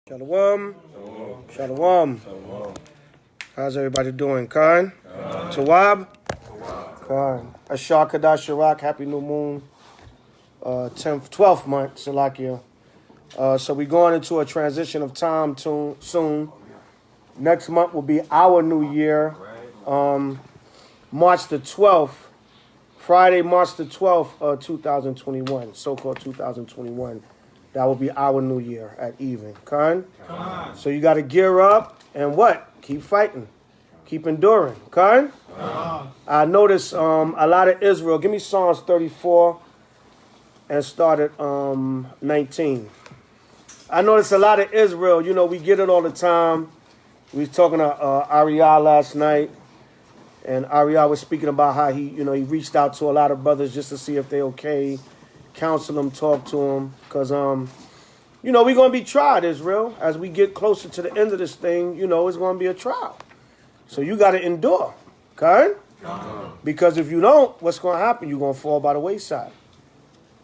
Shalom. Shalom. How's everybody doing? Khan? Tawab? Khan. Ashar Kadash Shirak. Happy New Moon. 12th month, Salakia. So we're going into a transition of time soon. Next month will be our new year. March the 12th. Friday, March the 12th, 2021. So-called 2021. That will be our new year at even. Khan? So you got to gear up and what? Keep fighting. Keep enduring. Khan? I noticed a lot of Israel. Give me Psalms 34 and start at 19. I noticed a lot of Israel. You know, we get it all the time. We was talking to Ariel last night. And Ariel was speaking about how he reached out to a lot of brothers just to see if they're okay. Counsel them, talk to them, because we're going to be tried, Israel. As we get closer to the end of this thing, it's going to be a trial. So you got to endure, okay? Because if you don't, what's going to happen? You're going to fall by the wayside.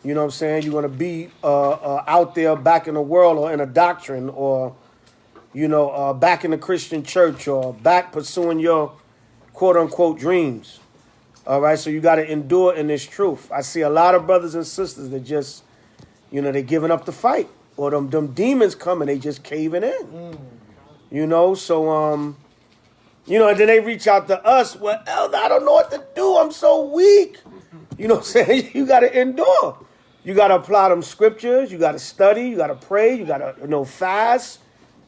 You know what I'm saying? You're going to be out there back in the world or in a doctrine or, back in the Christian church or back pursuing your quote-unquote dreams. All right, so you got to endure in this truth. I see a lot of brothers and sisters that just, they're giving up the fight. Or them demons coming, they just caving in. So, and then they reach out to us. Well, Elder, I don't know what to do. I'm so weak. You know what I'm saying? You got to endure. You got to apply them scriptures. You got to study. You got to pray. You got to, fast.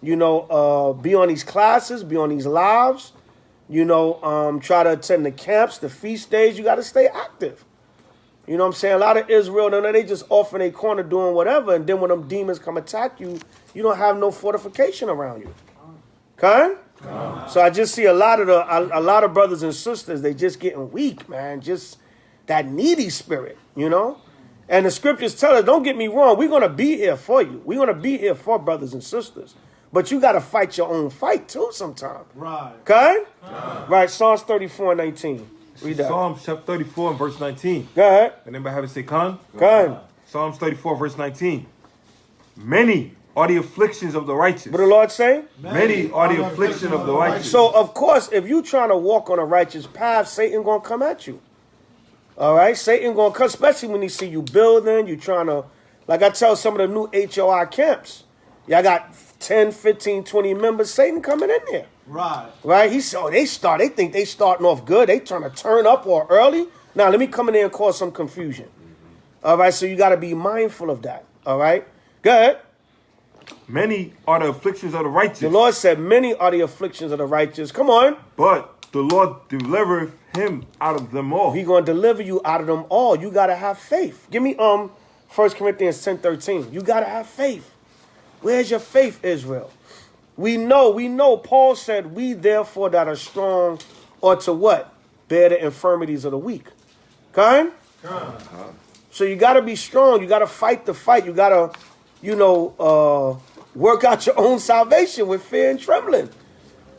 Be on these classes. Be on these lives. Try to attend the camps, the feast days. You got to stay active. You know what I'm saying? A lot of Israel, they just off in a corner doing whatever. And then when them demons come attack you, you don't have no fortification around you. Okay? So I just see a lot of brothers and sisters, they just getting weak, man. Just that needy spirit, And the scriptures tell us, don't get me wrong, we're going to be here for you. We're going to be here for brothers and sisters. But you got to fight your own fight, too, sometime. Right. Okay? Right, Psalms 34:19. Read that. Psalms chapter 34 and verse 19. Go ahead. And anybody have it say Khan? Khan. Psalms 34 verse 19. Many are the afflictions of the righteous. What the Lord say? Many are the afflictions of the righteous. So, of course, if you trying to walk on a righteous path, Satan going to come at you. All right? Satan going to come, especially when he see you building, you trying to, like I tell some of the new H.O.I. camps, y'all got 10, 15, 20 members, Satan coming in there. Right. Right? They think they starting off good. They trying to turn up or early. Now, let me come in there and cause some confusion. All right, so you got to be mindful of that. All right? Go ahead. Many are the afflictions of the righteous. The Lord said, many are the afflictions of the righteous. Come on. But the Lord delivereth him out of them all. He's going to deliver you out of them all. You got to have faith. Give me 1 Corinthians 10:13. You got to have faith. Where's your faith, Israel? We know. Paul said, we therefore that are strong ought to what? Bear the infirmities of the weak. Okay? So you got to be strong. You got to fight the fight. You got to, work out your own salvation with fear and trembling.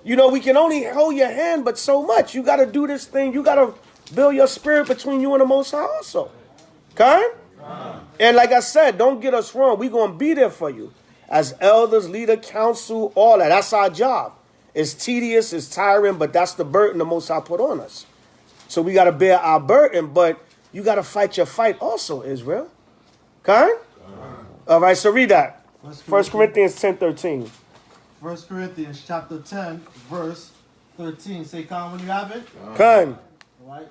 We can only hold your hand, but so much. You got to do this thing. You got to build your spirit between you and the Most High also. Okay? And like I said, don't get us wrong. We're going to be there for you. As elders, leader, counsel, all that. That's our job. It's tedious, it's tiring, but that's the burden the Most High put on us. So we got to bear our burden, but you got to fight your fight also, Israel. Okay? All right, so read that. 1 Corinthians 10:13. 1 Corinthians chapter 10, verse 13. Say, Khan, when you have it. Khan. All right.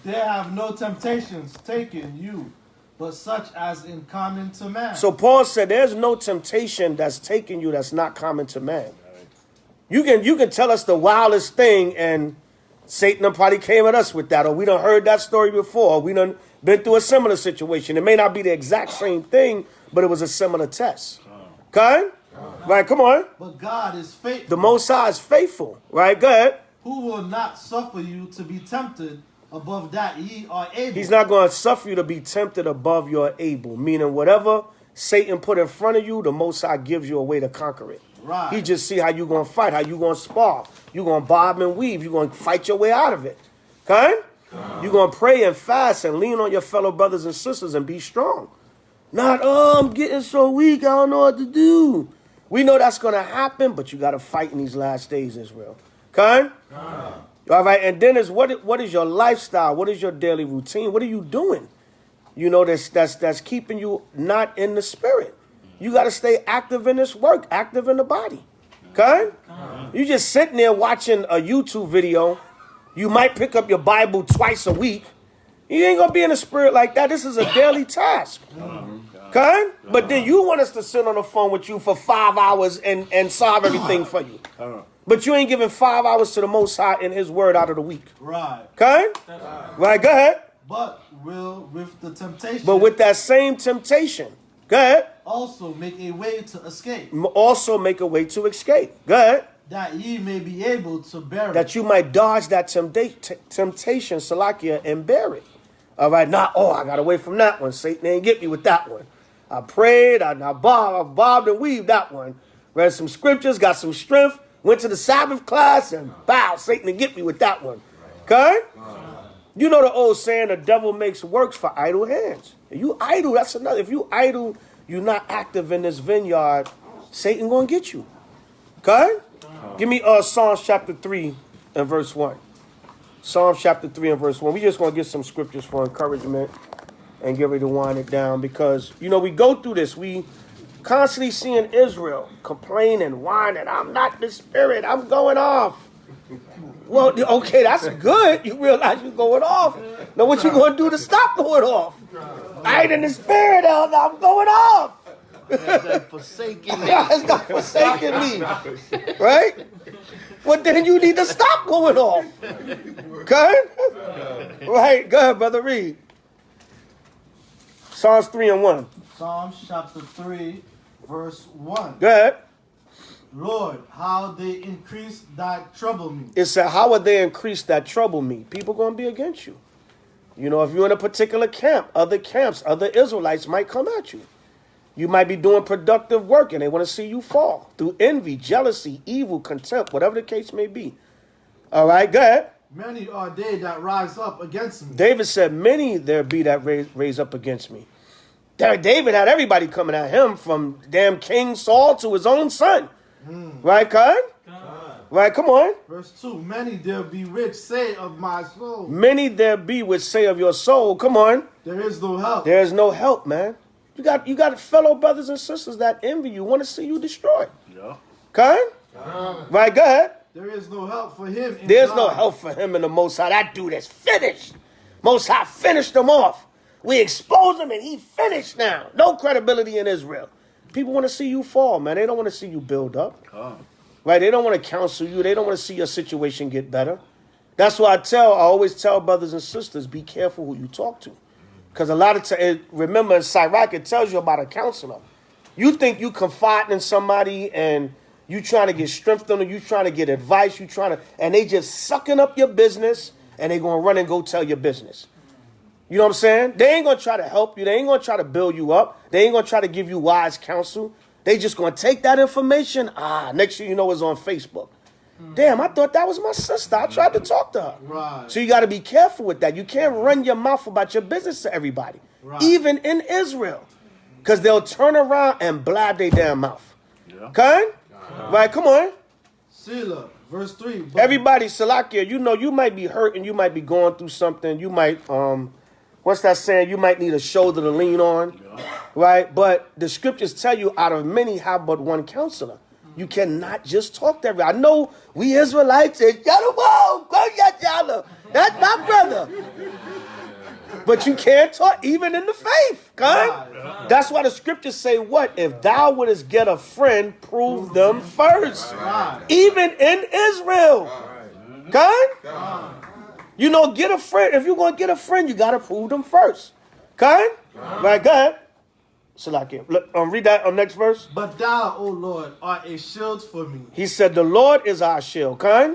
There have no temptations taken you, but such as in common to man. So Paul said there's no temptation that's taken you that's not common to man. You can tell us the wildest thing and Satan probably came at us with that, or we done heard that story before, or we done been through a similar situation. It may not be the exact same thing, but it was a similar test. Okay? Right, come on. But God is faithful. The Most High is faithful. Right, go ahead. Who will not suffer you to be tempted above that ye are able. He's not going to suffer you to be tempted above your able. Meaning whatever Satan put in front of you, the Most High gives you a way to conquer it. Right. He just see how you going to fight, how you going to spar. You going to bob and weave. You going to fight your way out of it. Okay? You're going to pray and fast and lean on your fellow brothers and sisters and be strong. Not, I'm getting so weak, I don't know what to do. We know that's going to happen, but you got to fight in these last days, Israel. Khan? All right, and then is what is your lifestyle? What is your daily routine? What are you doing? You know, that's keeping you not in the spirit. You got to stay active in this work, active in the body. Okay? You just sitting there watching a YouTube video. You might pick up your Bible twice a week. You ain't going to be in the spirit like that. This is a daily task. Okay? But then you want us to sit on the phone with you for 5 hours and solve everything for you. But you ain't giving 5 hours to the Most High in His word out of the week. Right. Okay? Right, go ahead. But with the temptation. But with that same temptation, go ahead. Also make a way to escape. Also make a way to escape. Go ahead. That ye may be able to bear it. That you might dodge that temptation, Salakia, and bear it. All right, not, I got away from that one. Satan ain't get me with that one. I prayed, I bobbed and weaved that one. Read some scriptures, got some strength, went to the Sabbath class, and Satan didn't get me with that one. Okay? You know the old saying, the devil makes works for idle hands. If you idle, that's another. If you idle, you're not active in this vineyard, Satan gonna get you. Okay? Give me Psalms chapter 3 and verse 1. Psalms chapter 3 and verse 1. We just gonna get some scriptures for encouragement and get ready to wind it down, because you know we go through this. We constantly seeing Israel complaining, whining, I'm not the spirit, I'm going off. Well, okay, that's good. You realize you're going off. Now what you going to do to stop going off? I ain't in the spirit, I'm going off. Forsaking me. It's not forsaking me. Right? Well, then you need to stop going off. Good? Right, go ahead, brother, read. Psalms 3 and 1. Psalms chapter 3, verse 1. Go ahead. Lord, how they increase that trouble me. It said, how would they increase that trouble me? People going to be against you. You know, if you're in a particular camp, other camps, other Israelites might come at you. You might be doing productive work and they want to see you fall through envy, jealousy, evil, contempt, whatever the case may be. All right, go ahead. Many are they that rise up against me. David said, many there be that raise up against me. David had everybody coming at him, from damn King Saul to his own son. Right, Khan? Right, come on. Verse 2, many there be which say of my soul. Many there be which say of your soul, come on. There is no help. There is no help, man. You got fellow brothers and sisters that envy you, want to see you destroyed. Yeah. Khan? Right, go ahead. There is no help for him in There's God. no help for him in the Most High. That dude is finished. Most High finished him off. We exposed him and he finished now. No credibility in Israel. People want to see you fall, man. They don't want to see you build up. Right? They don't want to counsel you. They don't want to see your situation get better. That's why I always tell brothers and sisters, be careful who you talk to. Because a lot of times, remember in Sirach, it tells you about a counselor. You think you confiding in somebody and you trying to get strength on them, you trying to get advice, and they just sucking up your business and they going to run and go tell your business. You know what I'm saying? They ain't going to try to help you. They ain't going to try to build you up. They ain't going to try to give you wise counsel. They just going to take that information. Next thing you know, it's on Facebook. Damn, I thought that was my sister. I tried to talk to her. Right. So you got to be careful with that. You can't run your mouth about your business to everybody, even in Israel, because they'll turn around and blab their damn mouth. Yeah. Okay? Right, come on. Selah, verse 3. Everybody, Salakia, you know, you might be hurting. You might be going through something. You might, what's that saying? You might need a shoulder to lean on, right? But the scriptures tell you, out of many have but one counselor. You cannot just talk to everybody. I know we Israelites say, that's my brother. But you can't talk even in the faith, okay? That's why the scriptures say what? If thou wouldest get a friend, prove them first. Even in Israel. Okay? You know, get a friend. If you're going to get a friend, you got to prove them first. Okay? Right, go ahead. Salakia. Read that next verse. But thou, O Lord, art a shield for me. He said, the Lord is our shield. Okay?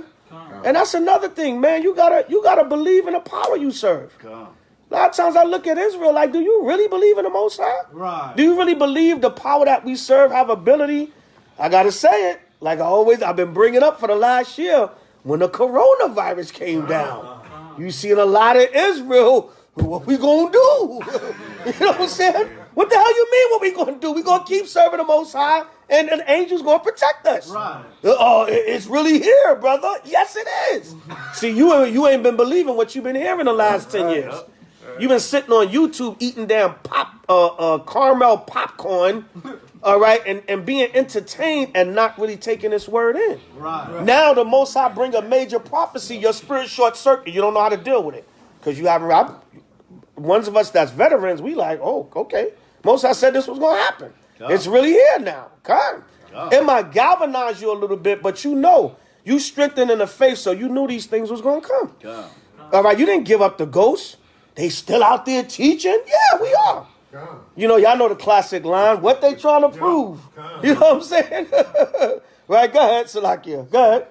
And that's another thing, man. You gotta believe in the power you serve. A lot of times I look at Israel like, do you really believe in the Most High? Right. Do you really believe the power that we serve have ability? I got to say it. Like I've been bringing up for the last year, when the coronavirus came down. You seen a lot of Israel, what we going to do? You know what I'm saying? What the hell you mean what we going to do? We going to keep serving the Most High and an angel's going to protect us. Right. Oh, it's really here, brother. Yes, it is. See, you ain't been believing what you've been hearing the last 10 years. You've been sitting on YouTube eating damn caramel popcorn, all right, and being entertained and not really taking this word in. Right. Now the Most High bring a major prophecy, your spirit short circuit. You don't know how to deal with it. Because you haven't, ones of us that's veterans, we like, oh, okay. Most High said this was going to happen. It's really here now. Come. It might galvanize you a little bit, but you know, you strengthened in the faith, so you knew these things was going to come. All right, you didn't give up the ghost. They still out there teaching? Yeah, we are. You know, y'all know the classic line, what they trying to prove? You know what I'm saying? Right, go ahead, Salakia. Go ahead.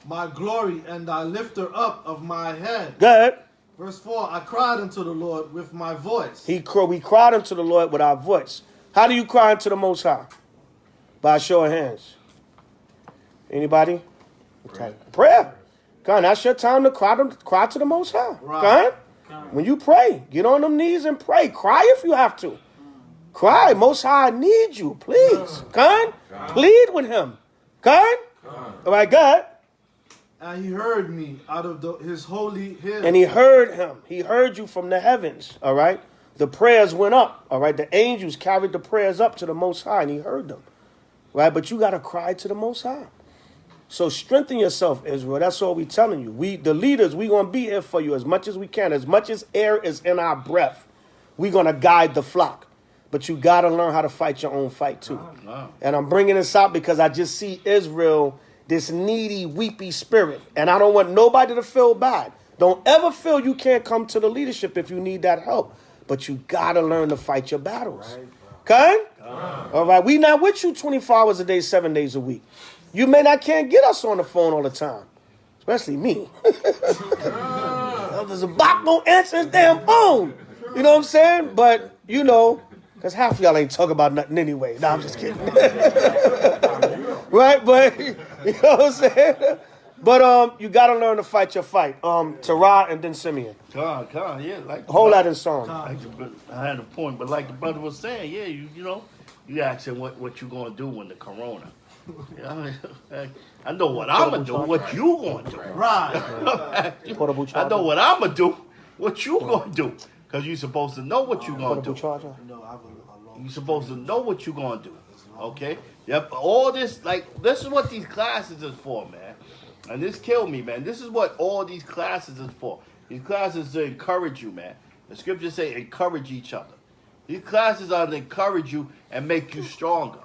My glory and thy lifter up of my head. Go ahead. Verse 4, I cried unto the Lord with my voice. We cried unto the Lord with our voice. How do you cry unto the Most High? By a show of hands. Anybody? Prayer. God, that's your time to cry to the Most High. Right. God? When you pray, get on them knees and pray. Cry if you have to. Cry. Most High, I need you. Please. God. Plead with him. God. All right, God. And he heard me out of his holy hill. And he heard him. He heard you from the heavens. All right. The prayers went up. All right. The angels carried the prayers up to the Most High, and he heard them. Right. But you got to cry to the Most High. So strengthen yourself, Israel. That's all we telling you. We, the leaders, we going to be here for you as much as we can. As much as air is in our breath, we going to guide the flock. But you got to learn how to fight your own fight too. And I'm bringing this out because I just see Israel, this needy, weepy spirit. And I don't want nobody to feel bad. Don't ever feel you can't come to the leadership if you need that help. But you got to learn to fight your battles. Okay? All right. We not with you 24 hours a day, 7 days a week. You may not can't get us on the phone all the time. Especially me. There's a bot won't answer his damn phone. You know what I'm saying? But, you know, because half of y'all ain't talking about nothing anyway. No, I'm just kidding. Right? But, you know what I'm saying? But you got to learn to fight your fight. Terah and then Simeon. God, yeah. Like Hold that in song. I had a point, but like the brother was saying, yeah, you know, you asking what you going to do when the corona. Yeah, I know what I'm going to do, what you going to do. Right. I know what I'm going to do, what you going to do. Because you're supposed to know what you're going to do. You're supposed to know what you're going to do. Okay? Yep. All this, like, this is what these classes is for, man. And this killed me, man. This is what all these classes is for. These classes to encourage you, man. The scriptures say encourage each other. These classes are to encourage you and make you stronger.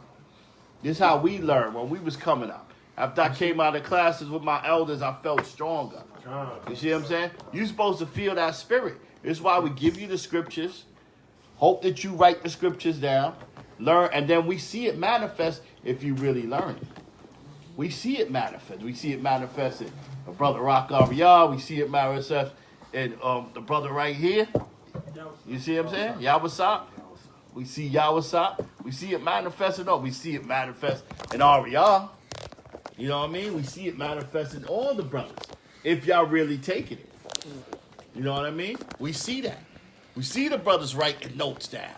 This is how we learned when we was coming up. After I came out of classes with my elders, I felt stronger. You see what I'm saying? You're supposed to feel that spirit. This is why we give you the scriptures. Hope that you write the scriptures down. Learn, and then we see it manifest if you really learn it. We see it manifest. We see it manifest in the brother Rock Ariyah. We see it manifest in the brother right here. You see what I'm saying? Yawasop. We see Yawasop. We see it manifest in all. We see it manifest in Ariyah. You know what I mean? We see it manifest in all the brothers. If y'all really taking it. You know what I mean? We see that. We see the brothers writing notes down.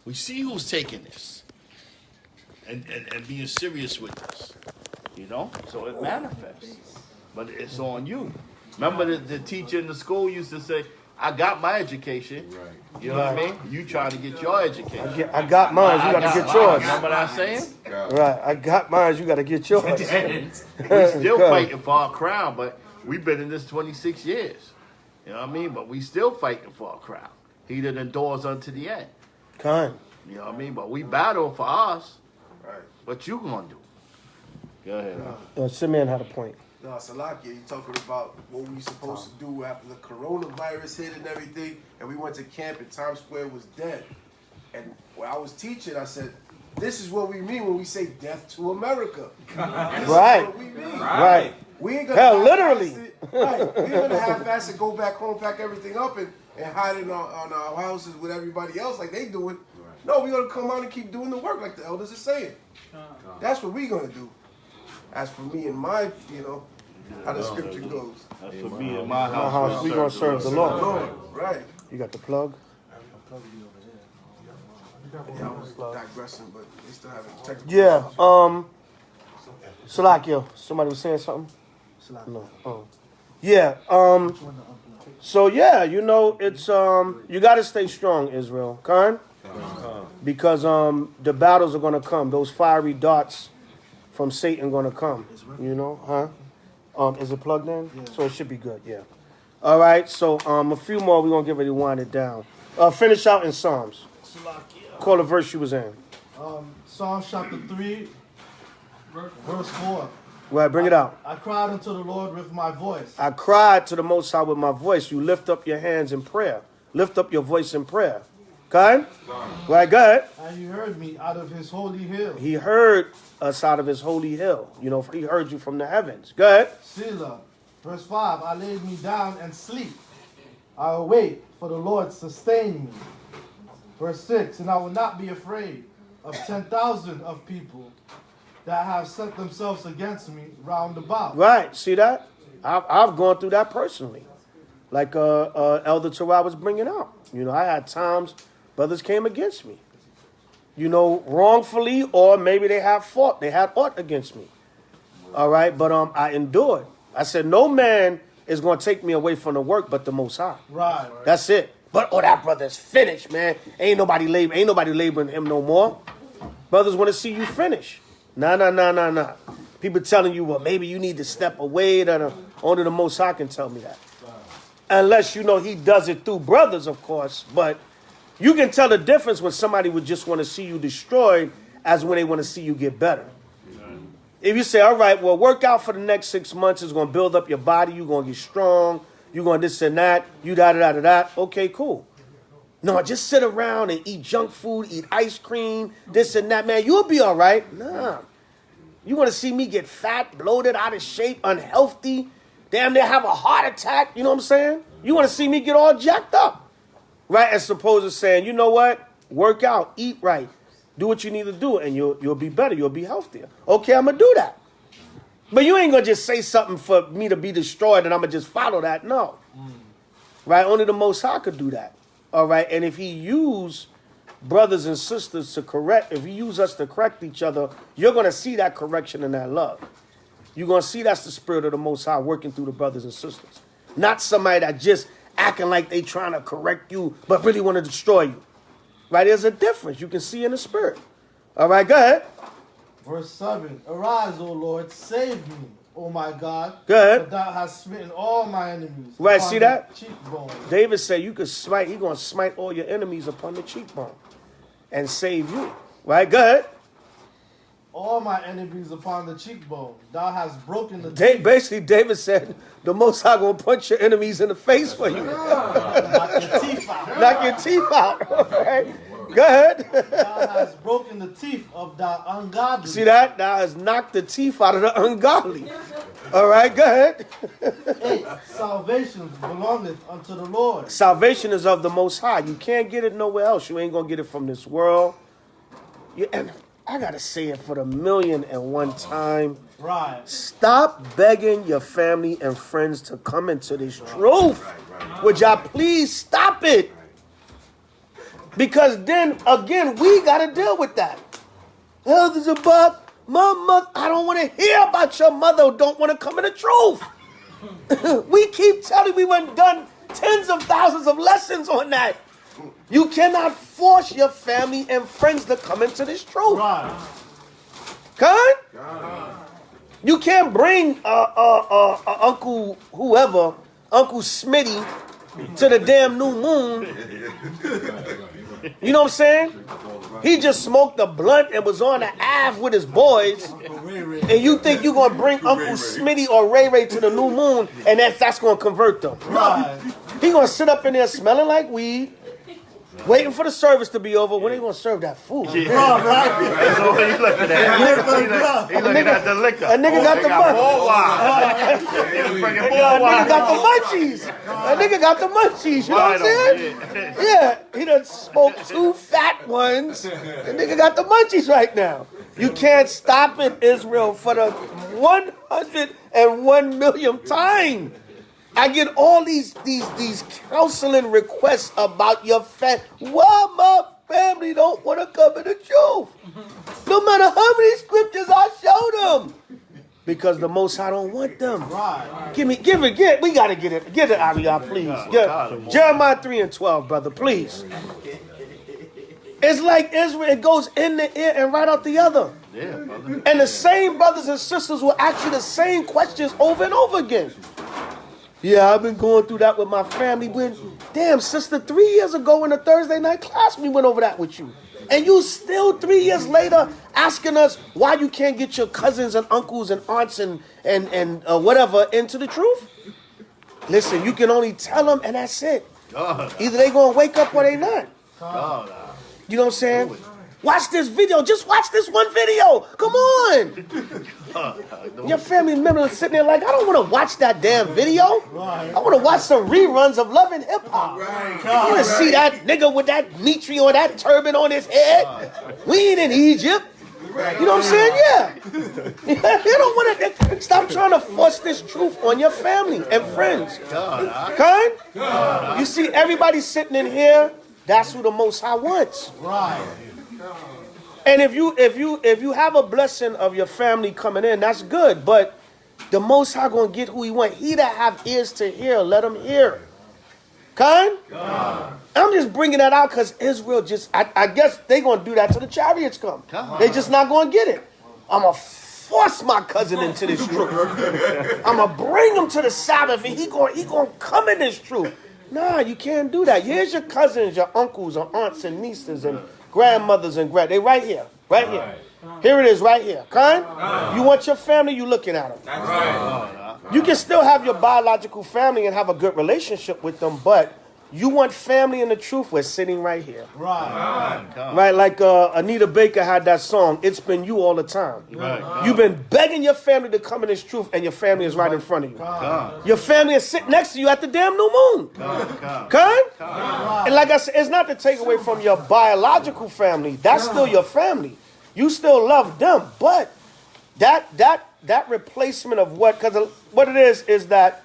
We see who's taking this. And being serious with this. You know? So it manifests. But it's on you. Remember the teacher in the school used to say, I got my education. Right. You know what I mean? You trying to get your education. I got mine. You got to get yours. Remember what I'm saying? Right. I got mine. You got to get yours. We still fighting for our crown, but we've been in this 26 years. You know what I mean? But we still fighting for our crown. He that endures unto the end. Kind. You know what I mean? But we battle for us. Right. What you gonna do? Go ahead. Simeon had a point. No, Salakia, you talking about what we supposed to do after the coronavirus hit and everything, and we went to camp and Times Square was dead. And when I was teaching, I said, this is what we mean when we say death to America. This is what we mean. Right. We ain't gonna literally. Right. We ain't gonna half-ass and go back home, pack everything up and hide in on our houses with everybody else like they doing. No, we're gonna come out and keep doing the work like the elders are saying. That's what we're gonna do. As for me and my, you know, how the scripture goes. As for me and my house, we're going to serve the Lord. Right. You got the plug? Yeah, I was digressing, but they still having technical Yeah. problems. Salakia, somebody was saying something? No. Oh. Yeah. So yeah, you know, it's you gotta stay strong, Israel. Khan? Because the battles are gonna come. Those fiery darts from Satan gonna come. You know, huh? Is it plugged in? Yeah. So it should be good, yeah. All right, so a few more, we're gonna get ready to wind it down. Finish out in Psalms. Call the verse you was in. Psalms chapter 3, verse 4. Right, bring it out. I cried unto the Lord with my voice. I cried to the Most High with my voice. You lift up your hands in prayer. Lift up your voice in prayer. Okay? Right, go ahead. And he heard me out of his holy hill. He heard us out of his holy hill. You know, he heard you from the heavens. Go ahead. Selah. Verse 5. I laid me down and sleep. I await, for the Lord sustain me. Verse 6. And I will not be afraid of 10,000 of people that have set themselves against me round about. Right. See that? I've gone through that personally. Like Elder Torah was bringing out. You know, I had times brothers came against me. You know, wrongfully, or maybe they had fought. They had aught against me. All right. But I endured. I said, no man is going to take me away from the work but the Most High. Right. That's it. But, that brother's finished, man. Ain't nobody laboring him no more. Brothers want to see you finish. Nah. People telling you, well, maybe you need to step away. Only the Most High can tell me that. Unless, you know, he does it through brothers, of course. But you can tell the difference when somebody would just want to see you destroyed as when they want to see you get better. If you say, all right, well, work out for the next 6 months. It's going to build up your body. You're going to get strong. You're going to this and that. You da-da-da-da-da. Okay, cool. No, just sit around and eat junk food, eat ice cream, this and that, man. You'll be all right. Nah. You want to see me get fat, bloated, out of shape, unhealthy, damn near have a heart attack, you know what I'm saying? You want to see me get all jacked up, right? As opposed to saying, you know what? Work out, eat right, do what you need to do, and you'll be better, you'll be healthier. Okay, I'm going to do that. But you ain't going to just say something for me to be destroyed and I'm going to just follow that. No. Right? Only the Most High could do that. All right? And if he use brothers and sisters to correct, if he use us to correct each other, you're going to see that correction and that love. You're going to see that's the spirit of the Most High working through the brothers and sisters. Not somebody that just acting like they trying to correct you, but really want to destroy you. Right? There's a difference. You can see in the spirit. All right, go ahead. Verse 7. Arise, O Lord, save me, O my God. Go ahead. For thou hast smitten all my enemies. Right, see that? Cheekbone. David said you could smite, he's going to smite all your enemies upon the cheekbone and save you. Right, go ahead. All my enemies upon the cheekbone. Thou hast broken the Basically, David said, the Most High going to punch your enemies in the face for you. Knock your teeth out. Knock your teeth out. Okay. Go ahead. Thou hast broken the teeth of thy ungodly. See that? Thou hast knocked the teeth out of the ungodly. All right, go ahead. 8. Salvation belongeth unto the Lord. Salvation is of the Most High. You can't get it nowhere else. You ain't going to get it from this world. And I got to say it for the 1,000,001 time. Right. Stop begging your family and friends to come into this truth. Would y'all please stop it? Because then, again, we got to deal with that. Elders about my mother. I don't want to hear about your mother who don't want to come in the truth. We keep telling we went done tens of thousands of lessons on that. You cannot force your family and friends to come into this truth. Right. Con? You can't bring Uncle whoever, Uncle Smitty, to the damn new moon. You know what I'm saying? He just smoked a blunt and was on the Ave with his boys. And you think you're going to bring Uncle Smitty or Ray Ray to the new moon and that's going to convert them. Right. He going to sit up in there smelling like weed, waiting for the service to be over. When they going to serve that food? Yeah. That's all he's looking at. He's looking at the liquor. A nigga got the munchies. A nigga got the munchies. You know what I'm saying? Yeah, he done smoked 2 fat ones. The nigga got the munchies right now. You can't stop it, Israel, for the 101 millionth time. I get all these counseling requests about your family. Warm up. family don't want to come to the truth. No matter how many scriptures I show them. Because the Most High don't want them. Right. Give it. We got to get it. Get it out of y'all, please. Jeremiah 3:12, brother, please. It's like Israel. It goes in the ear and right out the other. Yeah, brother. And the same brothers and sisters will ask you the same questions over and over again. Yeah, I've been going through that with my family. Damn, sister, 3 years ago in the Thursday night class, we went over that with you. And you still 3 years later asking us why you can't get your cousins and uncles and aunts and whatever into the truth? Listen, you can only tell them and that's it. Either they going to wake up or they not. You know what I'm saying? Watch this video. Just watch this one video. Come on. Your family members sitting there like, I don't want to watch that damn video. I want to watch some reruns of Love and Hip Hop. I want to see that nigga with that mitri or that turban on his head. We ain't in Egypt. You know what I'm saying? Yeah. You don't want to. Stop trying to force this truth on your family and friends. You see everybody sitting in here, that's who the Most High wants. Right. And if you have a blessing of your family coming in, that's good. But the Most High gonna get who He want. He that have ears to hear, let him hear. I'm just bringing that out because Israel I guess they gonna do that till the chariots come. They just not gonna get it. I'm gonna force my cousin into this truth. I'm gonna bring him to the Sabbath, and he gonna come in this truth. Nah, you can't do that. Here's your cousins, your uncles, or aunts and nieces and grandmothers and they right here. Here it is right here. You want your family, you looking at them. That's right. You can still have your biological family and have a good relationship with them, but you want family in the truth, we're sitting right here. Right, like Anita Baker had that song, It's Been You All the Time. You've been begging your family to come in this truth, and your family is right in front of you. Your family is sitting next to you at the damn new moon. And like I said, it's not to take away from your biological family. That's still your family. You still love them, but that replacement of what it is that,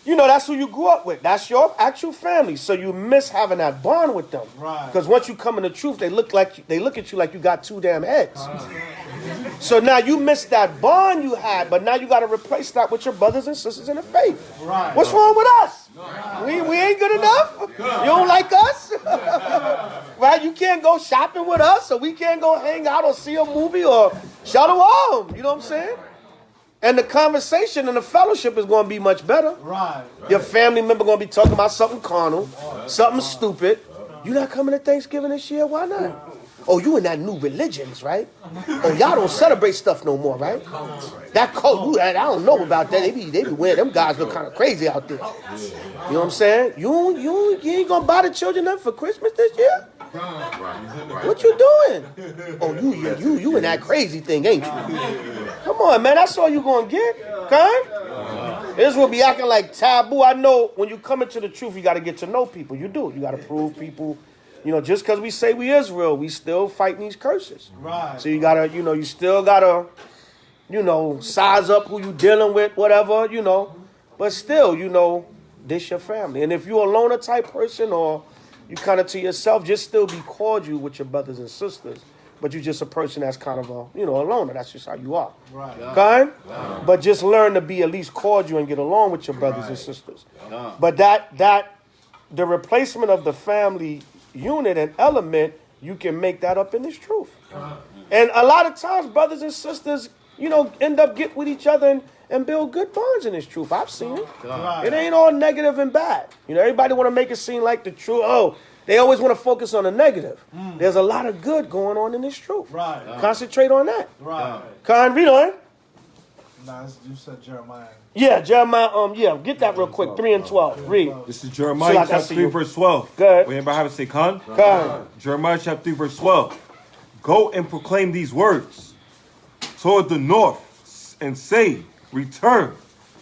you know, that's who you grew up with. That's your actual family. So you miss having that bond with them. Because once you come in the truth, they look at you like you got two damn heads. So now you miss that bond you had, but now you got to replace that with your brothers and sisters in the faith. What's wrong with us? We ain't good enough? You don't like us? Right? You can't go shopping with us, or we can't go hang out or see a movie or shalom. You know what I'm saying? And the conversation and the fellowship is going to be much better. Your family member going to be talking about something carnal, something stupid. You not coming to Thanksgiving this year? Why not? Oh, you in that new religions, right? Oh, y'all don't celebrate stuff no more, right? That cult, I don't know about that. They be weird. Them guys look kind of crazy out there. You know what I'm saying? You ain't going to buy the children nothing for Christmas this year? What you doing? Oh, you in that crazy thing, ain't you? Come on, man. That's all you gonna get. Israel be acting like taboo. I know when you come into the truth, you got to get to know people. You do. You got to prove people. You know, just because we say we Israel, we still fighting these curses. So you gotta, you still gotta, size up who you dealing with, whatever, But still, this your family. And if you're a loner type person or you kind of to yourself, just still be cordial with your brothers and sisters. But you're just a person that's kind of a loner. That's just how you are. But just learn to be at least cordial and get along with your brothers and sisters. But the replacement of the family unit and element, you can make that up in this truth. And a lot of times, brothers and sisters, end up get with each other and build good bonds in this truth. I've seen it. It ain't all negative and bad. Everybody want to make it seem like the truth. Oh, they always want to focus on the negative. There's a lot of good going on in this truth. Concentrate on that. Con, read on. Nah, you said Jeremiah. Yeah, Jeremiah. Get that real quick. 3 and 12. Read. This is Jeremiah chapter 3, verse 12. Good. Wait, anybody have it say con? Con. Jeremiah chapter 3, verse 12. Go and proclaim these words toward the north and say, return,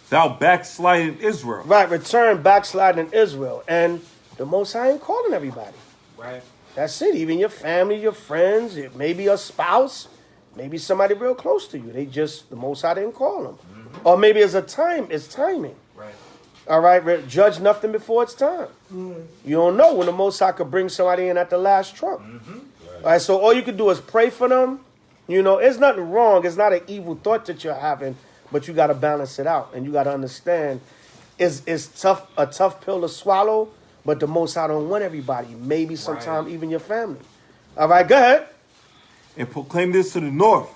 thou backsliding Israel. Right, return, backsliding Israel. And the Most High ain't calling everybody. Right. That's it. Even your family, your friends, maybe a spouse, maybe somebody real close to you. The Most High didn't call them. Or maybe it's timing. Right. All right, judge nothing before it's time. You don't know when the Most High could bring somebody in at the last trump. All right, so all you can do is pray for them. You know, it's nothing wrong. It's not an evil thought that you're having, but you got to balance it out, and you got to understand it's a tough pill to swallow, but the Most High don't want everybody. Maybe sometime even your family. All right, go ahead. And proclaim this to the north,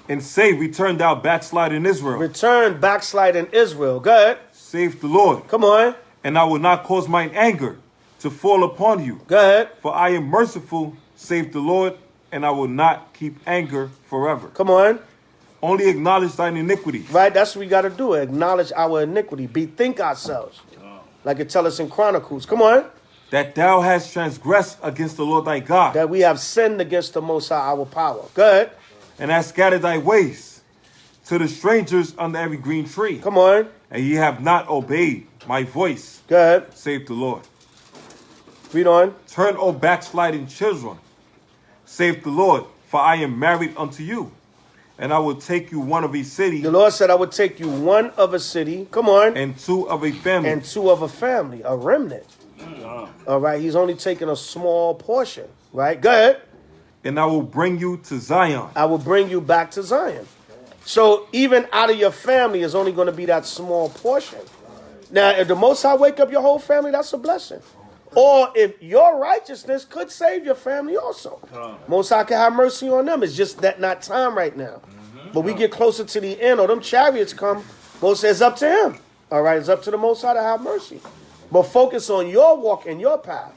and say, return thou backsliding Israel. Return backsliding Israel. Go ahead. Saith the Lord. Come on. And I will not cause mine anger to fall upon you. Go ahead. For I am merciful, saith the Lord, and I will not keep anger forever. Come on. Only acknowledge thine iniquity. Right, that's what we got to do. Acknowledge our iniquity. Bethink ourselves. Like it tells us in Chronicles. Come on. That thou hast transgressed against the Lord thy God. That we have sinned against the Most High, our power. Go ahead. And hast scattered thy ways to the strangers under every green tree. Come on. And ye have not obeyed my voice. Go ahead. Saith the Lord. Read on. Turn, O backsliding children, saith the Lord, for I am married unto you, and I will take you one of a city. The Lord said, I would take you one of a city. Come on. And two of a family. And two of a family, a remnant. All right, he's only taking a small portion. Right? Go ahead. And I will bring you to Zion. I will bring you back to Zion. So even out of your family is only going to be that small portion. Now, if the Most High wake up your whole family, that's a blessing. Or if your righteousness could save your family also. Most High can have mercy on them. It's just that not time right now. But we get closer to the end, or them chariots come, Most says up to him. All right, it's up to the Most High to have mercy. But focus on your walk and your path.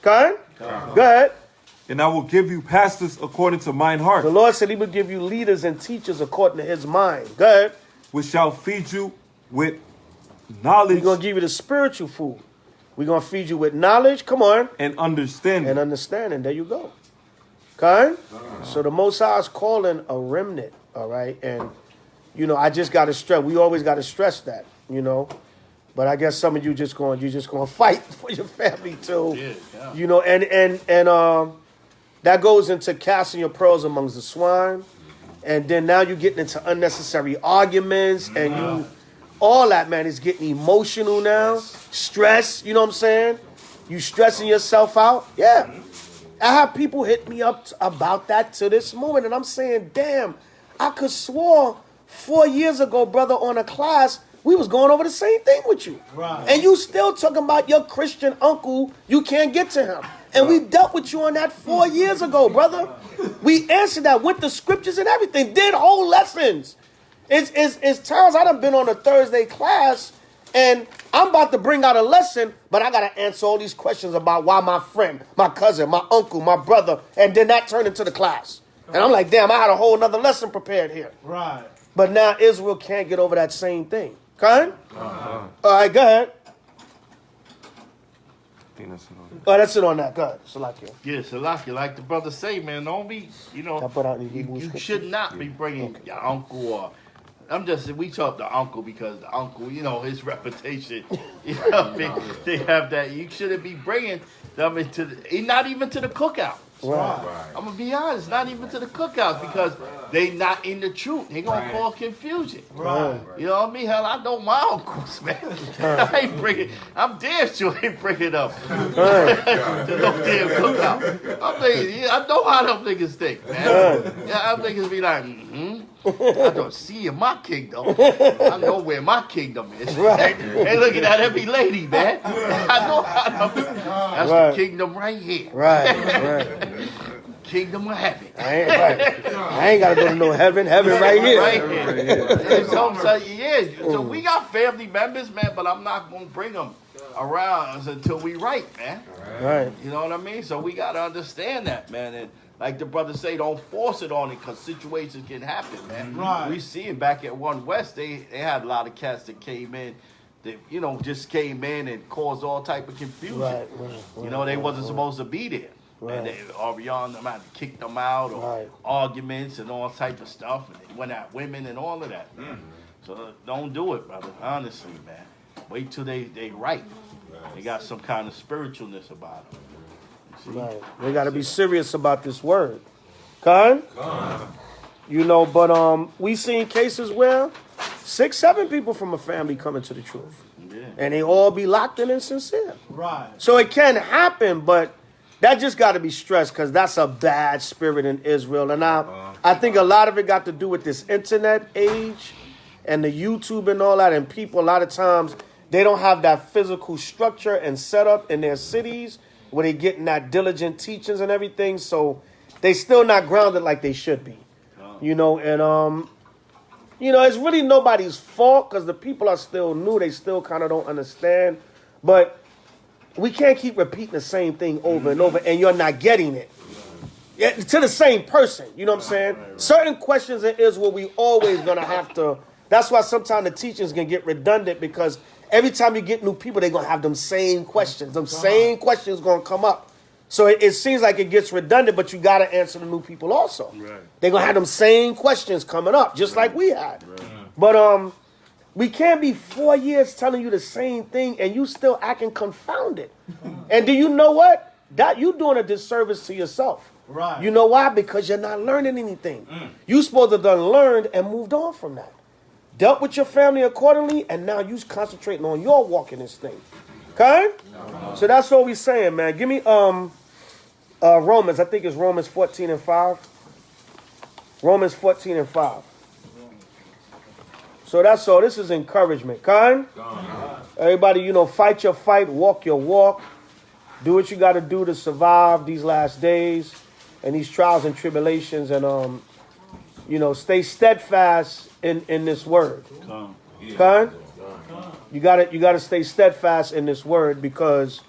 Okay? Go ahead. And I will give you pastors according to mine heart. The Lord said he would give you leaders and teachers according to his mind. Go ahead. Which shall feed you with knowledge. We're going to give you the spiritual food. We're going to feed you with knowledge. Come on. And understanding. And understanding. There you go. Okay? So the Most High is calling a remnant. All right? And, you know, I just got to stress. We always got to stress that, you know. But I guess some of you just going to fight for your family too. Yeah. You know, and that goes into casting your pearls amongst the swine. And then now you're getting into unnecessary arguments and you all that, man, is getting emotional now. Stress, you know what I'm saying? You stressing yourself out. Yeah. I have people hit me up about that to this moment. And I'm saying, damn, I could swore 4 years ago, brother, on a class, we was going over the same thing with you. Right. And you still talking about your Christian uncle, you can't get to him. And we dealt with you on that 4 years ago, brother. We answered that with the scriptures and everything, did whole lessons. It's times I done been on a Thursday class and I'm about to bring out a lesson, but I got to answer all these questions about why my friend, my cousin, my uncle, my brother, and then that turned into the class. And I'm like, damn, I had a whole nother lesson prepared here. Right. But now Israel can't get over that same thing. Okay? All right, go ahead. Oh, that's it on that. Go ahead. Salakia. Yeah, Salakia, like the brother say, man, don't be, you know, you should not be bringing your uncle or, we talk to uncle because the uncle, you know, his reputation, you know, they have that. You shouldn't be bringing them not even to the cookout. Right. I'm gonna be honest, not even to the cookouts because they not in the truth. They gonna cause confusion. Right. You know what I mean? Hell, I know my uncles, man. I ain't bringing. I'm damn sure I ain't bringing up to no damn cookout. I'm thinking, yeah, I know how them niggas think, man. Yeah, them niggas be like, I don't see in my kingdom. I know where my kingdom is. Right. They looking at every lady, man. I know how them. That's the kingdom right here. Right. Kingdom of heaven. I ain't got to go to no heaven. Heaven right here. Right here. So we got family members, man, but I'm not going to bring them around until we right, man. Right. You know what I mean? So we got to understand that, man. And like the brothers say, don't force it on it because situations can happen, man. Right. We see it back at One West. They had a lot of cats that came in. That, you know, just came in and caused all type of confusion. Right. You know, they wasn't supposed to be there. Right. And Ariana them had to kick them out or arguments and all type of stuff. And they went at women and all of that. So don't do it, brother. Honestly, man. Wait till they right. They got some kind of spiritualness about them. Right. They got to be serious about this word. Con? You know, but we seen cases where 6, 7 people from a family coming to the truth. Yeah. and they all be locked in and sincere. Right. So it can happen, but that just got to be stressed because that's a bad spirit in Israel. And I think a lot of it got to do with this internet age and the YouTube and all that. And people, a lot of times, they don't have that physical structure and setup in their cities where they getting that diligent teachings and everything. So they still not grounded like they should be. You know, and it's really nobody's fault because the people are still new. They still kind of don't understand. But we can't keep repeating the same thing over and over, and you're not getting it. Yeah, to the same person. You know what I'm saying? Right. Certain questions in Israel we always going to have to. That's why sometimes the teachings can get redundant because every time you get new people, they're going to have them same questions. Them same questions going to come up. So it seems like it gets redundant, but you got to answer the new people also. Right. They're going to have them same questions coming up, just like we had. Right. But we can't be 4 years telling you the same thing and you still acting confounded. And do you know what? That you doing a disservice to yourself. Right. You know why? Because you're not learning anything. You supposed to have done learned and moved on from that. Dealt with your family accordingly, and now you concentrating on your walk in this thing. Okay? So that's what we saying, man. Give me Romans. I think it's Romans 14 and 5. Romans 14 and 5. So that's all. This is encouragement. Kind? Everybody, fight your fight, walk your walk. Do what you got to do to survive these last days and these trials and tribulations. And, stay steadfast in this word. Kind? You gotta stay steadfast in this word because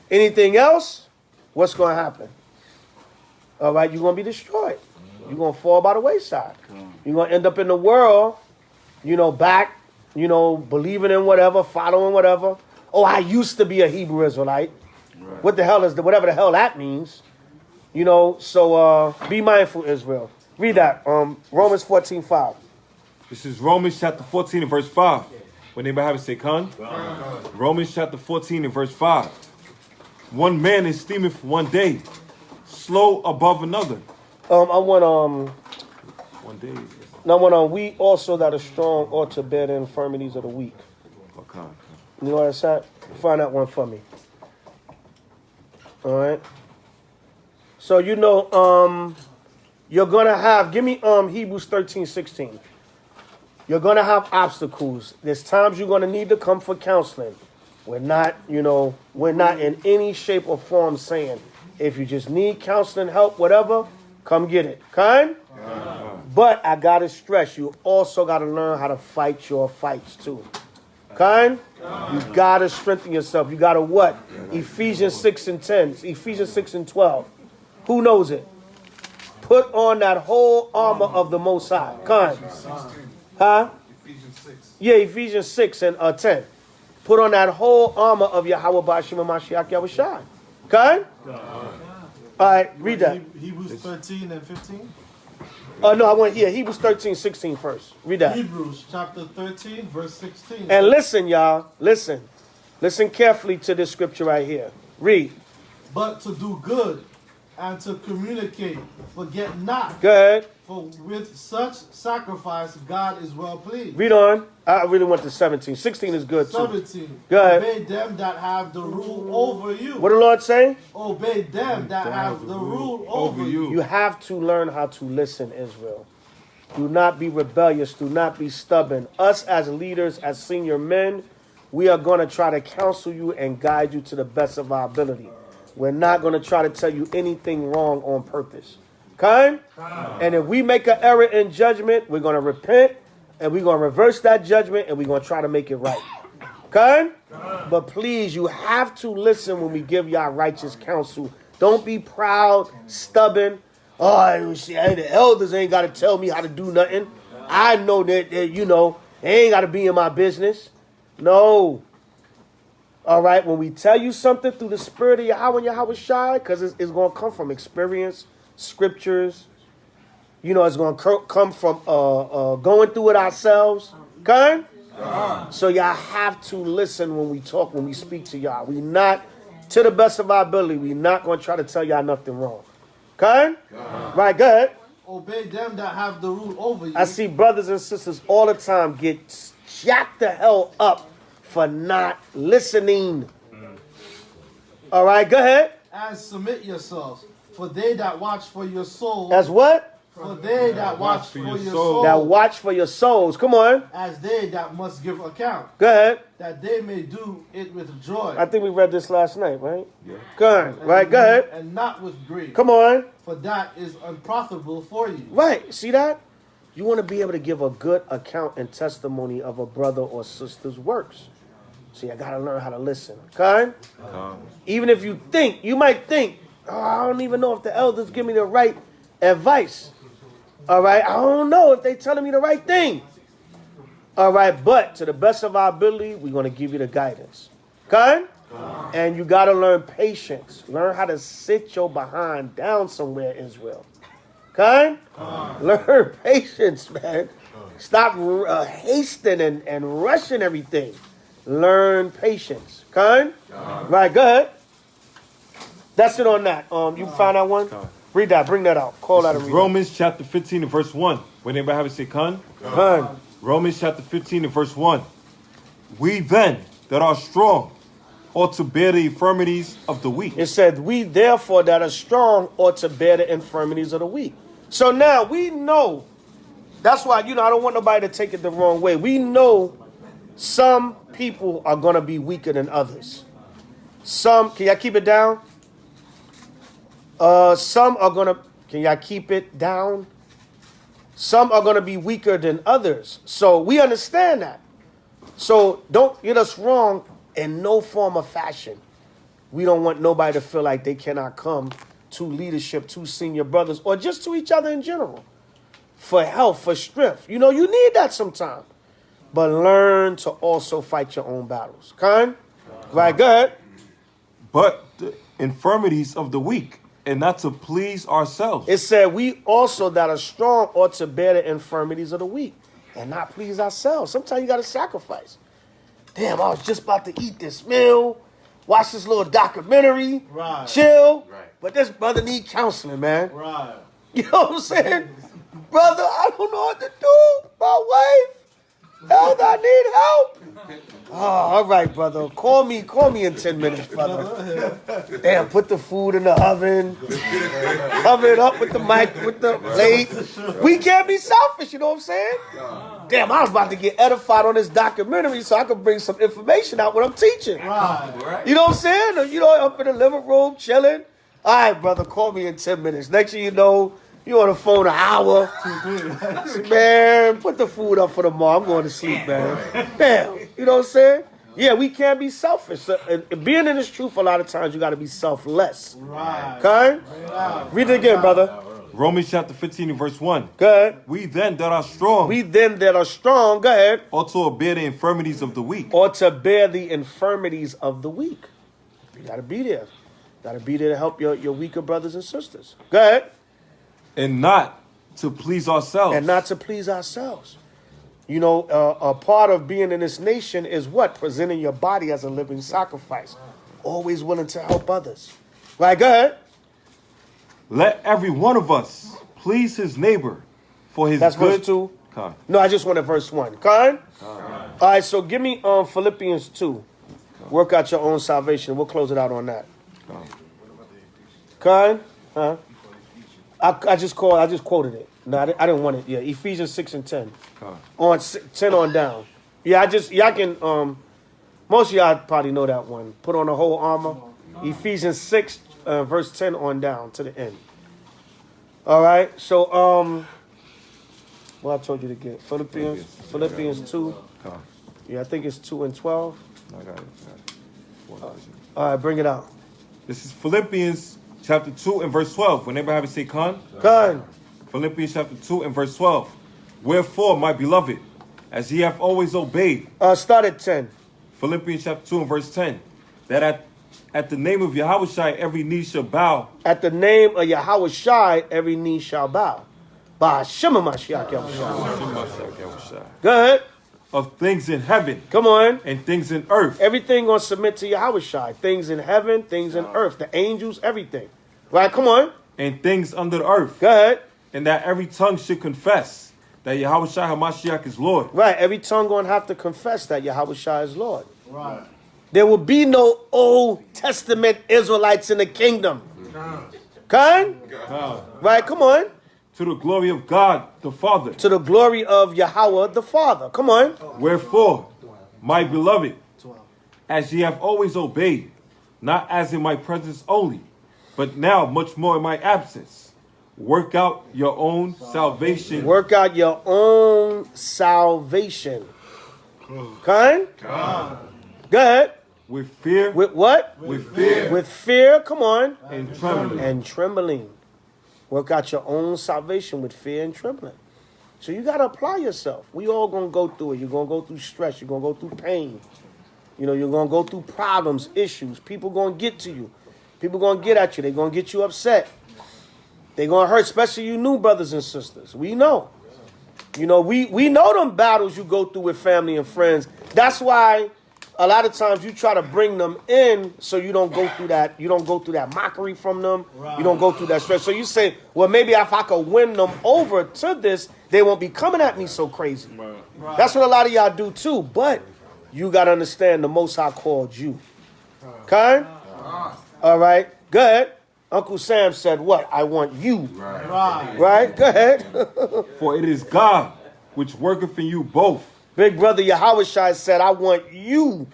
anything else, what's going to happen? All right, you're going to be destroyed. You're going to fall by the wayside. You're going to end up in the world, back, believing in whatever, following whatever. Oh, I used to be a Hebrew Israelite. Right. What the hell is whatever the hell that means? So be mindful, Israel. Read that, Romans 14:5. This is Romans chapter 14 and verse 5. When anybody have it, say, Con? Romans chapter 14 and verse 5. One man esteemeth one day slow above another. I want 1 day. Now, we also that are strong ought to bear the infirmities of the weak. Okay. You know what I said? Find that one for me. All right. So you're gonna have. Give me Hebrews 13:16. You're gonna have obstacles. There's times you're gonna need to come for counseling. We're not in any shape or form saying if you just need counseling help, whatever, come get it. Kind? But I gotta stress, you also gotta learn how to fight your fights too. Kind? You gotta strengthen yourself. You gotta what? Ephesians 6 and 10. Ephesians 6 and 12. Who knows it? Put on that whole armor of the Most High. Kind? Huh? Ephesians 6. Yeah, Ephesians 6 and 10. Put on that whole armor of Yahweh Ba'ashim Mashiach Yahushua. Okay? All right, read that. Hebrews 13 and 15? No, I want Hebrews 13:16 first. Read that. Hebrews chapter 13, verse 16. And listen, y'all. Listen. Listen carefully to this scripture right here. Read. But to do good and to communicate, forget not. Go ahead. For with such sacrifice, God is well pleased. Read on. I really want to 17. 16 is good too. 17. Go ahead. Obey them that have the rule over you. What the Lord say? Obey them that have the rule over you. You have to learn how to listen, Israel. Do not be rebellious. Do not be stubborn. Us as leaders, as senior men, we are going to try to counsel you and guide you to the best of our ability. We're not going to try to tell you anything wrong on purpose. Kind? And if we make an error in judgment, we're going to repent and we're going to reverse that judgment and we're going to try to make it right. Kind? But please, you have to listen when we give y'all righteous counsel. Don't be proud, stubborn. Oh, the elders ain't got to tell me how to do nothing. I know that they ain't got to be in my business. No. All right, when we tell you something through the spirit of Yahweh and Yahweh Shai, because it's going to come from experience, scriptures. It's going to come from going through it ourselves. Okay? So y'all have to listen when we talk, when we speak to y'all. We not, to the best of our ability, we not going to try to tell y'all nothing wrong. Okay? Right, go ahead. Obey them that have the rule over you. I see brothers and sisters all the time get jacked the hell up for not listening. All right, go ahead. And submit yourselves, for they that watch for your soul. As what? For they that watch for your soul. That watch for your souls. Come on. As they that must give account. Go ahead. That they may do it with joy. I think we read this last night, right? Yeah. Go on. Right, go ahead. And not with grief. Come on. For that is unprofitable for you. Right. See that? You want to be able to give a good account and testimony of a brother or sister's works. See, I got to learn how to listen. Okay? Even if you might think, oh, I don't even know if the elders give me the right advice. All right? I don't know if they're telling me the right thing. All right? But to the best of our ability, we're going to give you the guidance. Okay? And you got to learn patience. Learn how to sit your behind down somewhere, Israel. Okay? Learn patience, man. Stop hasting and rushing everything. Learn patience. Okay? Right, go ahead. That's it on that. You find that one? Read that. Bring that out. Call that and read Romans chapter 15 and verse 1. When anybody have it, say Khan. Romans chapter 15 and verse 1. We then that are strong ought to bear the infirmities of the weak. It said, we therefore that are strong ought to bear the infirmities of the weak. So now we know. That's why, I don't want nobody to take it the wrong way. We know some people are going to be weaker than others. Some, can y'all keep it down? Some are going to, can y'all keep it down? Some are going to be weaker than others. So we understand that. So don't get us wrong in no form or fashion. We don't want nobody to feel like they cannot come to leadership, to senior brothers, or just to each other in general. For health, for strength. You need that sometimes. But learn to also fight your own battles. Khan? Right, go ahead. But the infirmities of the weak, and not to please ourselves. It said, we also that are strong ought to bear the infirmities of the weak, and not please ourselves. Sometimes you got to sacrifice. Damn, I was just about to eat this meal, watch this little documentary, chill. Right. But this brother need counseling, man. Right. You know what I'm saying? Brother, I don't know what to do. My wife. Elder, I need help. Oh, all right, brother. Call me in 10 minutes, brother. Damn, put the food in the oven. Cover it up with the mic, with the plate. We can't be selfish, you know what I'm saying? Damn, I was about to get edified on this documentary so I could bring some information out when I'm teaching. Right. You know what I'm saying? Up in the living room, chilling. All right, brother, call me in 10 minutes. Next thing you know, you on the phone an hour. Man, put the food up for tomorrow. I'm going to sleep, man. Damn. You know what I'm saying? Yeah, we can't be selfish. And being in this truth, a lot of times you got to be selfless. Right. Okay? Read it again, brother. Romans chapter 15 and verse 1. Go ahead. We then that are strong. We then that are strong. Go ahead. Ought to bear the infirmities of the weak. Ought to bear the infirmities of the weak. You got to be there. Got to be there to help your weaker brothers and sisters. Go ahead. And not to please ourselves. And not to please ourselves. A part of being in this nation is what? Presenting your body as a living sacrifice. Always willing to help others. Right, go ahead. Let every one of us please his neighbor for his That's good. Verse 2. Con. No, I just wanted verse 1. Con? All right, so give me Philippians 2. Work out your own salvation. We'll close it out on that. Con? Huh? I just quoted it. No, I didn't want it. Yeah, Ephesians 6 and 10. On 10 on down. Yeah, y'all can, most of y'all probably know that one. Put on the whole armor. Ephesians 6, verse 10 on down to the end. All right, so, what I told you to get. Philippians 2. Yeah, I think it's 2 and 12. I got it. All right, bring it out. This is Philippians chapter 2 and verse 12. When everybody have it, say Con. Con. Philippians chapter 2 and verse 12. Wherefore, my beloved, as ye have always obeyed. Start at 10. Philippians chapter 2 and verse 10. That at the name of Yahushua every knee shall bow. At the name of Yahushua every knee shall bow. By Shema Mashiach Yahushua. Go ahead. Of things in heaven. Come on. And things in earth. Everything gonna submit to Yahushua. Things in heaven, things in earth. The angels, everything. Right, come on. And things under the earth. Go ahead. And that every tongue should confess that Yahushua HaMashiach is Lord. Right, every tongue gonna have to confess that Yahushua is Lord. Right. There will be no Old Testament Israelites in the kingdom. Khan? Right, come on. To the glory of God the Father. To the glory of Yahweh the Father. Come on. Wherefore, my beloved, as ye have always obeyed, not as in my presence only, but now much more in my absence, work out your own salvation. Work out your own salvation. Khan? Go ahead. With fear. With what? With fear. With fear, come on. And trembling. And trembling. Work out your own salvation with fear and trembling. So you got to apply yourself. We all going to go through it. You're going to go through stress. You're going to go through pain. You know, you're going to go through problems, issues. People going to get to you. People going to get at you. They're going to get you upset. They're going to hurt, especially you new brothers and sisters. We know. You know, we know them battles you go through with family and friends. That's why a lot of times you try to bring them in so you don't go through that. You don't go through that mockery from them. Right. You don't go through that stress. So you say, well, maybe if I could win them over to this, they won't be coming at me so crazy. Right. That's what a lot of y'all do too. But you got to understand the Most High called you. Okay? All right. Go ahead. Uncle Sam said what? I want you. Right? Go ahead. For it is God which worketh in you both. Big brother Yahushua said, I want you.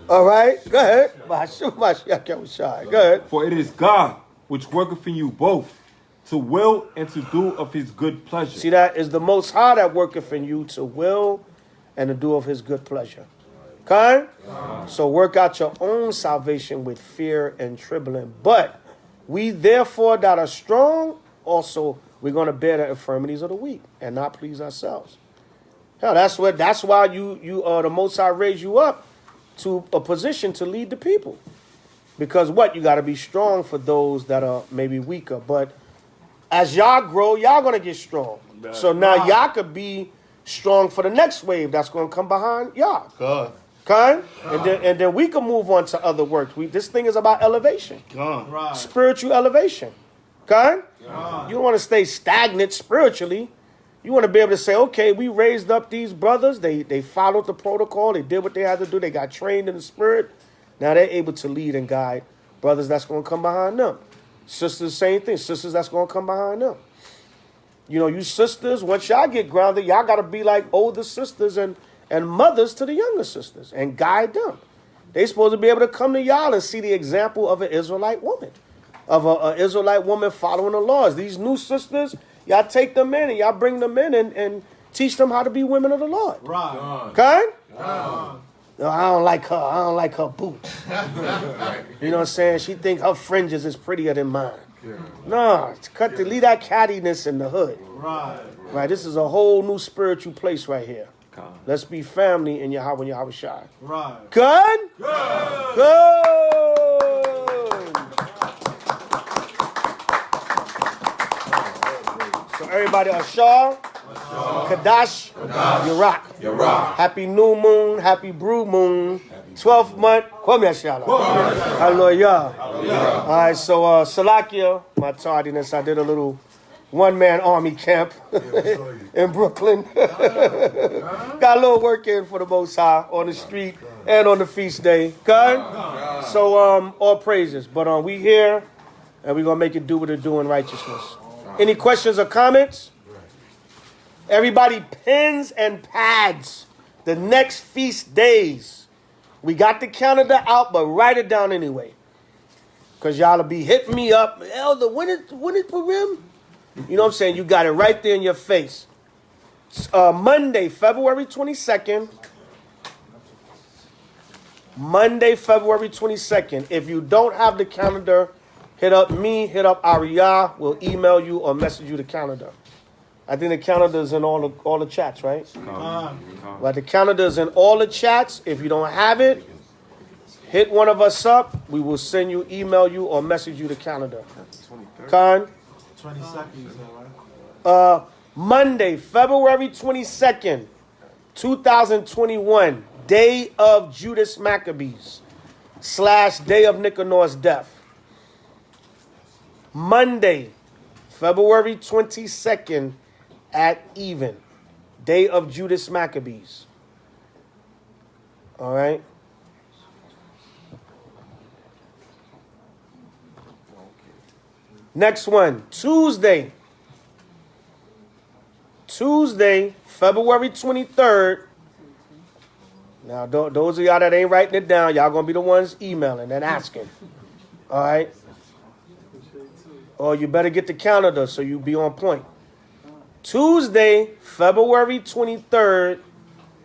All right? Go ahead. Go ahead. For it is God which worketh in you both, to will and to do of his good pleasure. See, that is the Most High that worketh in you to will and to do of his good pleasure. Okay? So work out your own salvation with fear and trembling. But we therefore that are strong, also we're going to bear the infirmities of the weak and not please ourselves. Hell, that's why the Most High raised you up to a position to lead the people. Because what? You got to be strong for those that are maybe weaker. But as y'all grow, y'all going to get strong. So now y'all could be strong for the next wave that's going to come behind y'all. God. Okay? And then we can move on to other works. This thing is about elevation. God. Spiritual elevation. Okay? You don't want to stay stagnant spiritually. You want to be able to say, okay, we raised up these brothers. They followed the protocol. They did what they had to do. They got trained in the spirit. Now they're able to lead and guide brothers that's going to come behind them. Sisters, same thing. Sisters that's going to come behind them. You know, you sisters, once y'all get grounded, y'all got to be like older sisters and mothers to the younger sisters and guide them. They supposed to be able to come to y'all and see the example of an Israelite woman, of an Israelite woman following the laws. These new sisters, y'all take them in and y'all bring them in and teach them how to be women of the Lord. Right. Okay? No, I don't like her. I don't like her boots. You know what I'm saying? She think her fringes is prettier than mine. No, leave that cattiness in the hood. Right. This is a whole new spiritual place right here. Let's be family in Yahweh and Yahweh Shai. Right. Good? Good. So everybody, Ashar, Kadash, Yarak. Happy new moon, happy brew moon. 12th month. Hallelujah. All right, so Salakia, my tardiness, I did a little one-man army camp in Brooklyn. Got a little work in for the Most High on the street and on the feast day. Okay? So all praises. But we here, and we're going to make it do what it do in righteousness. Any questions or comments? Everybody, pens and pads. The next feast days. We got the calendar out, but write it down anyway. Because y'all will be hitting me up. Elder, when is Purim? You know what I'm saying? You got it right there in your face. Monday, February 22nd. Monday, February 22nd. If you don't have the calendar, hit up me, hit up Ariyah. We'll email you or message you the calendar. I think the calendar is in all the chats, right? Right, the calendar is in all the chats. If you don't have it, hit one of us up. We will send you, email you, or message you the calendar. Khan? 22nd, you said, right? Monday, February 22nd, 2021, day of Judas Maccabees / day of Nicanor's death. Monday, February 22nd at even, day of Judas Maccabees. All right? Next one, Tuesday, February 23rd. Now, those of y'all that ain't writing it down, y'all gonna be the ones emailing and asking. All right? Or you better get the calendar so you be on point. Tuesday, February 23rd,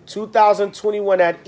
2021 at